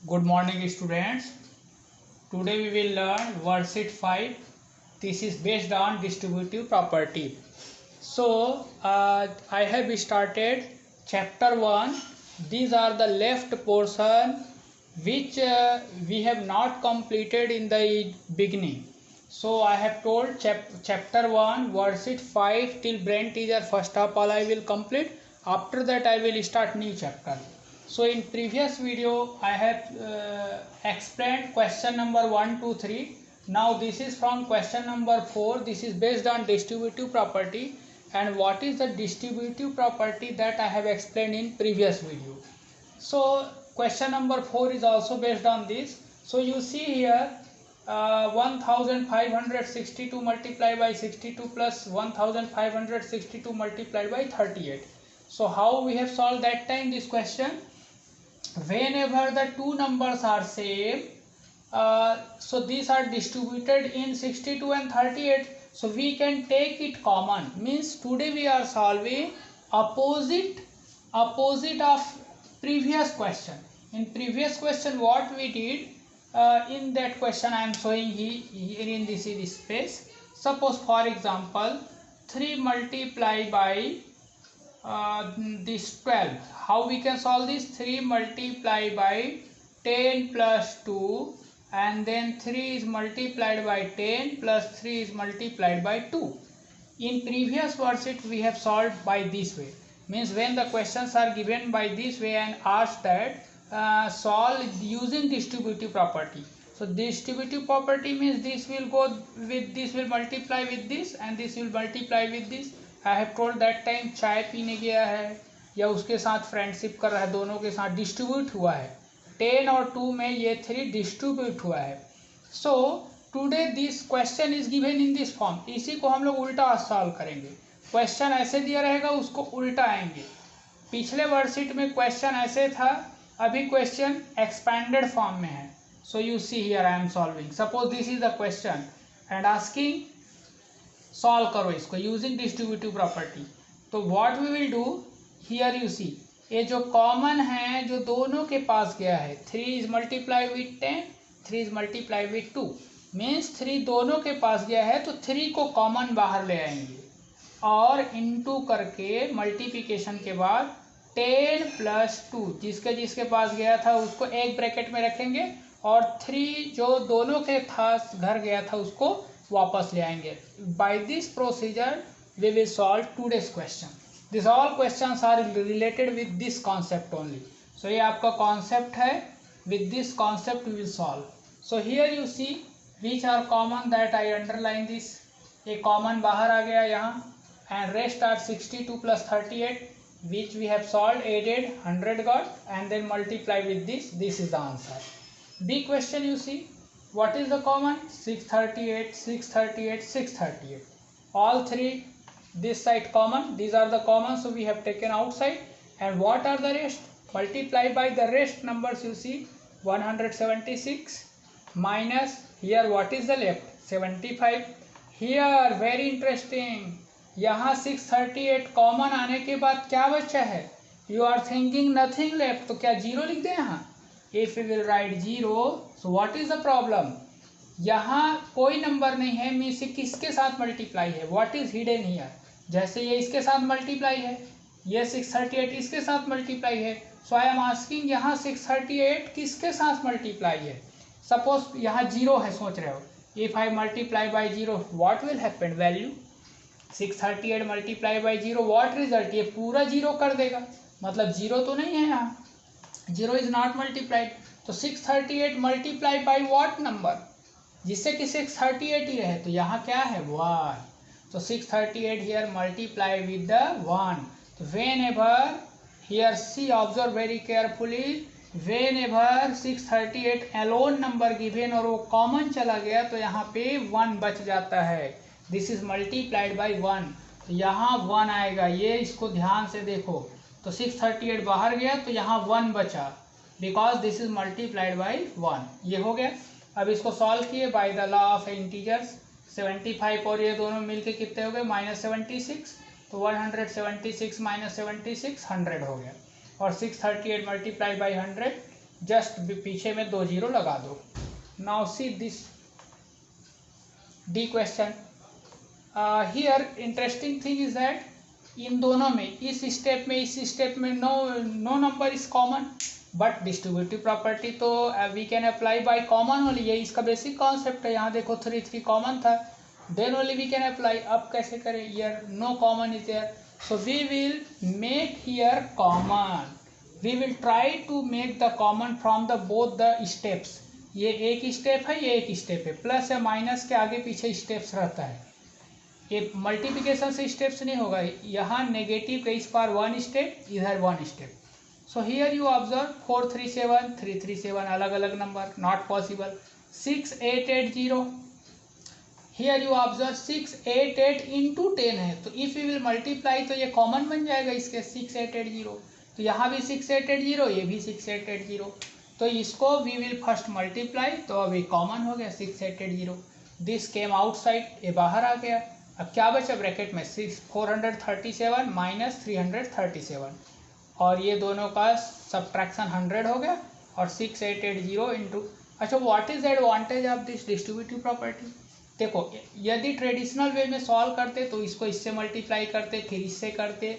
Good morning students. Today we will learn worksheet 5. This is based on distributive property. So I have started chapter 1. These are the left portion which we have not completed in the beginning. So I have told chapter 1 worksheet 5 till brain teaser first of all I will complete. After that I will start new chapter. So in previous video I have explained question number 1 to 3. Now this is from question number 4. This is based on distributive property, and what is the distributive property that I have explained in previous video. So question number 4 is also based on this. So you see here 1562 multiplied by 62 plus 1562 multiplied by 38. So how we have solved that time this question? Whenever the two numbers are same, so these are distributed in 62 and 38, so we can take it common. Means today we are solving opposite of previous question. In previous question what we did, in that question I am showing here in this space. Suppose for example 3 multiply by this 12. How we can solve this? 3 multiply by 10 plus 2, and then 3 is multiplied by 10 plus 3 is multiplied by 2. In previous worksheet we have solved by this way. Means when the questions are given by this way and asked that solve using distributive property. So distributive property means this will go with this, will multiply with this, and this will multiply with this. I have told that time चाय पीने गया है या उसके साथ friendship कर रहा है, दोनों के साथ डिस्ट्रीब्यूट हुआ है. 10 और 2 में ये 3 डिस्ट्रीब्यूट हुआ है. So today this question is given in this form. इसी को हम लोग उल्टा सॉल्व करेंगे. क्वेश्चन ऐसे दिया रहेगा, उसको उल्टा आएंगे. पिछले वर्कशीट में क्वेश्चन ऐसे था, अभी क्वेश्चन एक्सपैंडेड फॉर्म में है. So you see here I am solving. Suppose this is the question and asking solve करो इसको यूजिंग डिस्ट्रीब्यूटिव प्रॉपर्टी. तो what we will do here, you see ये जो कॉमन है जो दोनों के पास गया है, 3 is multiply with 10, 3 is multiply with 2, means 3 दोनों के पास गया है तो 3 को कॉमन बाहर ले आएंगे और इनटू करके मल्टीप्लिकेशन के बाद 10 प्लस 2 जिसके जिसके पास गया था उसको एक ब्रैकेट में रखेंगे और 3 जो दोनों के था घर गया था उसको वापस ले आएंगे. By this procedure we will solve today's question. This all questions are related with this concept only. So ये आपका कॉन्सेप्ट है, with this concept we will solve. So here you see which are common, that I underline this. ये common बाहर आ गया यहाँ, and rest are 62 plus 38 which we have solve, added 100 got and then multiply with this. This is the answer. B question you see. What is the common? 638, 638, 638. All three this side common. These are the common, so we have taken outside. And what are the rest? Multiply by the rest numbers. You see 176 minus here what is the left? 75. Here very interesting. यहाँ 638 common आने के बाद क्या बचा है? You are thinking nothing left. तो क्या zero लिख दें यहाँ? If we will write 0, so what is the problem? यहाँ कोई नंबर नहीं है, मीन्स किसके साथ मल्टीप्लाई है? What is hidden here? जैसे ये इसके साथ मल्टीप्लाई है, ये 638 इसके साथ मल्टीप्लाई है. सो आई एम आस्किंग यहाँ 638 किसके साथ मल्टीप्लाई है? सपोज यहाँ 0 है, सोच रहे हो. If I multiply by 0 what will happen? Value 638 multiply by 0 what result? ये पूरा 0 कर देगा, मतलब 0 तो नहीं है यहाँ. 0 इज नॉट मल्टीप्लाइड. तो 638 मल्टीप्लाई बाई व्हाट नंबर, जिससे कि 638 ही रहे. तो यहाँ क्या है? 1. तो 638 हियर मल्टीप्लाई विद द 1. तो whenever here see observe very carefully, whenever 638 alone number given और वो कॉमन चला गया तो यहाँ पे 1 बच जाता है. This is multiplied by 1. तो यहाँ 1 आएगा. ये इसको ध्यान से देखो. तो 638 बाहर गया तो यहाँ 1 बचा, because this is multiplied by 1. ये हो गया. अब इसको सॉल्व किए by the law of integers. 75 और ये दोनों मिलके कितने हो गए? -76. तो 176 - 76 100 हो गया. और 638 मल्टीप्लाई बाई 100 जस्ट पीछे में 2 जीरो लगा दो। Now see this D question. Here interesting thing is that in दोनों में, इस स्टेप में no number is common, but distributive property तो we can apply by common only. ये इसका बेसिक कॉन्सेप्ट है। यहाँ देखो 3 कॉमन था, then only we can apply. अब कैसे करें? Here no common is there, so we will make here common. We will try to make the common from the both the steps. ये एक step है, ये एक स्टेप है। प्लस या माइनस के आगे पीछे स्टेप्स रहता है, ये मल्टीप्लिकेशन से स्टेप्स नहीं होगा। यहाँ नेगेटिव के इस पार 1 स्टेप, इधर 1 step. So here you observe 4 3 7 3 3 7 अलग अलग number, not possible. 6 8 8 0, here you observe 6 8 8 into 10 है, तो इफ यू विल मल्टीप्लाई तो ये कॉमन बन जाएगा इसके 6 8 8 0। तो यहाँ भी 6 8 8 0, ये भी 6 8 8 0, तो इसको वी विल फर्स्ट मल्टीप्लाई, तो अभी कॉमन हो गया 6 8 8 0। दिस केम आउटसाइड, ये बाहर आ गया। अब क्या बचा ब्रैकेट में? 437 माइनस 337, और ये दोनों का सब्ट्रैक्शन 100 हो गया, और 6880 इंटू। अच्छा, what is advantage of this distributive property? देखो, यदि ट्रेडिशनल वे में सॉल्व करते तो इसको इससे मल्टीप्लाई करते, फिर इससे करते,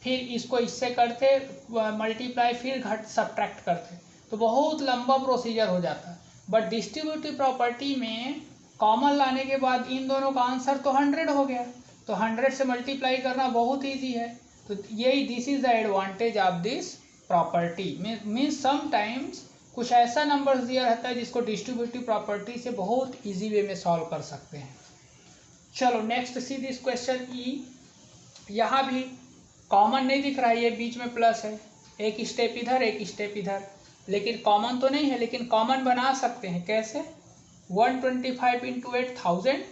फिर इसको इससे करते मल्टीप्लाई, फिर घट सब्ट्रैक्ट करते, तो बहुत लंबा प्रोसीजर हो जाता। बट डिस्ट्रीब्यूटिव प्रॉपर्टी में कॉमन लाने के बाद इन दोनों का आंसर तो 100 हो गया, तो 100 से मल्टीप्लाई करना बहुत ईजी है। तो यही this is the advantage of this property. Means sometimes कुछ ऐसा नंबर दिया रहता है जिसको डिस्ट्रीब्यूटिव प्रॉपर्टी से बहुत इजी वे में सॉल्व कर सकते हैं। चलो नेक्स्ट सी दिस क्वेश्चन ई। यहाँ भी कॉमन नहीं दिख रहा है, ये बीच में प्लस है, एक स्टेप इधर एक स्टेप इधर, लेकिन कॉमन तो नहीं है। लेकिन कॉमन बना सकते हैं, कैसे? 125 इंटू 8000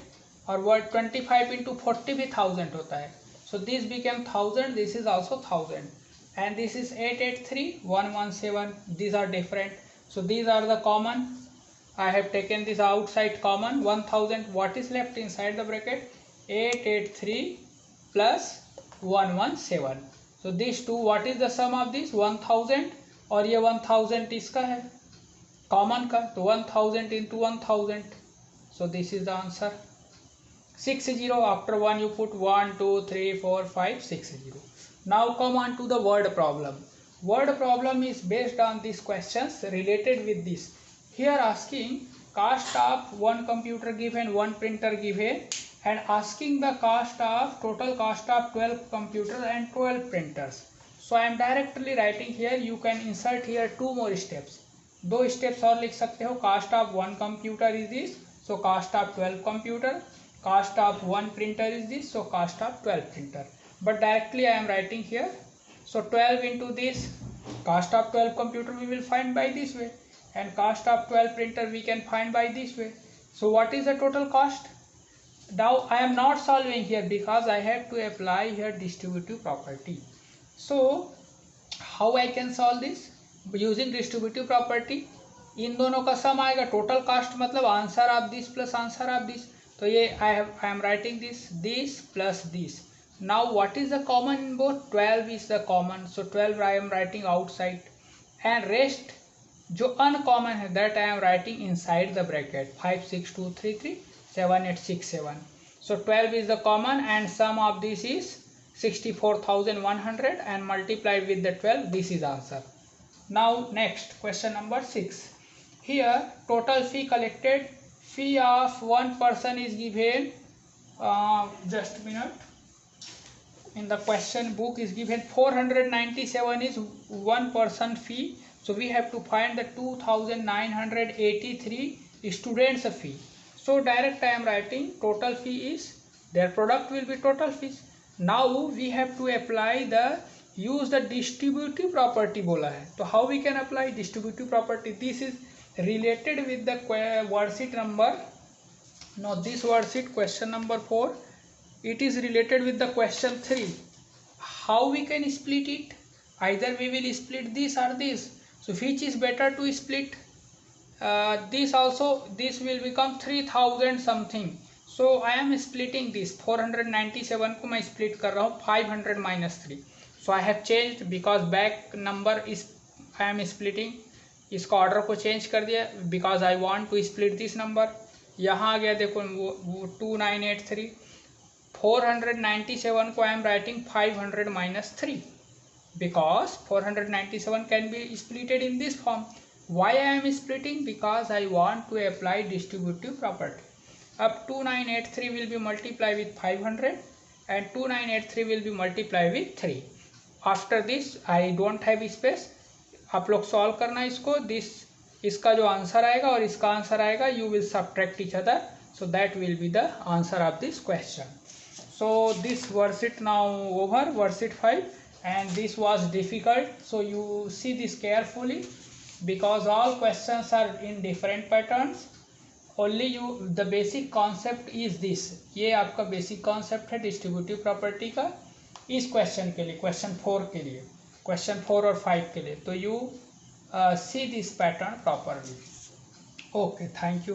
और 125 इंटू 40 भी 1000 होता है। So this became 1000, this is also 1000, and this is 883 117, these are different, so these are the common. I have taken this outside common 1000. What is left inside the bracket? 883 plus 117. So these two, what is the sum of this? 1000, और ये 1000 इसका है common का, तो 1000 into 1000, so this is the answer 60. After 1 you put 1 2 3 4 5 6 0. Now come on to the word problem. Word problem is based on these questions related with this. Here asking cost of one computer given, one printer given, and asking the total cost of 12 computers and 12 printers. So I am directly writing here. You can insert here 2 more steps. 2 steps और लिख सकते हो. Cost of 1 computer is this, so cost of 12 computer. Cost of 1 printer is this, so cost of 12 printer. But directly I am writing here. So 12 into this, cost of 12 computer we will find by this way, and cost of 12 printer we can find by this way. So what is the total cost? Now I am not solving here because I have to apply here distributive property. So how I can solve this? Using distributive property, इन दोनों का सम आएगा, total cast मतलब answer of this plus answer of this. तो ये आई am writing this plus this. Now what is the common in both? 12 is the common, so 12 I am writing outside, and rest जो uncommon है that I am writing inside the bracket 5 6 2 3 3 7 8 6 7. So 12 is the common, and sum of this is 64,100, and multiplied with the 12, this is answer. Now next question number 6. Here total fee collected, fee of one person is given, just a minute, in the question book is given 497 is one person fee, so we have to find the 2983 students fee. So direct I am writing total fee is, their product will be total fees. Now we have to apply the use the distributive property बोला है, तो how we can apply distributive property? This is related with the worksheet number, no, this worksheet question number 4, it is related with the question 3. How we can split it? Either we will split this or this, so which is better to split? This also, this will become 3000 something, so I am splitting this 497 को मैं split कर रहा हूँ 500 minus 3. So I have changed because back number is I am splitting इसका order को change कर दिया because I want to split this number. यहाँ आ गया देखो वो 2983, 497 को I am writing 500 minus 3 because 497 can be splitted in this form. Why I am splitting? Because I want to apply distributive property. अब 2983 will be multiplied with 500 and 2983 will be multiplied with 3. After this I don't have space. आप लोग solve करना इसको, इसका जो answer आएगा और इसका आंसर आएगा, you will subtract each other, so that will be the answer of this question. So this worksheet now over, worksheet 5, and this was difficult, so you see this carefully because all questions are in different patterns. Only the basic concept is this. ये आपका basic concept है distributive property का इस question के लिए, question 4 के लिए, question 4 और 5 के लिए. तो you see this pattern properly. Okay, thank you.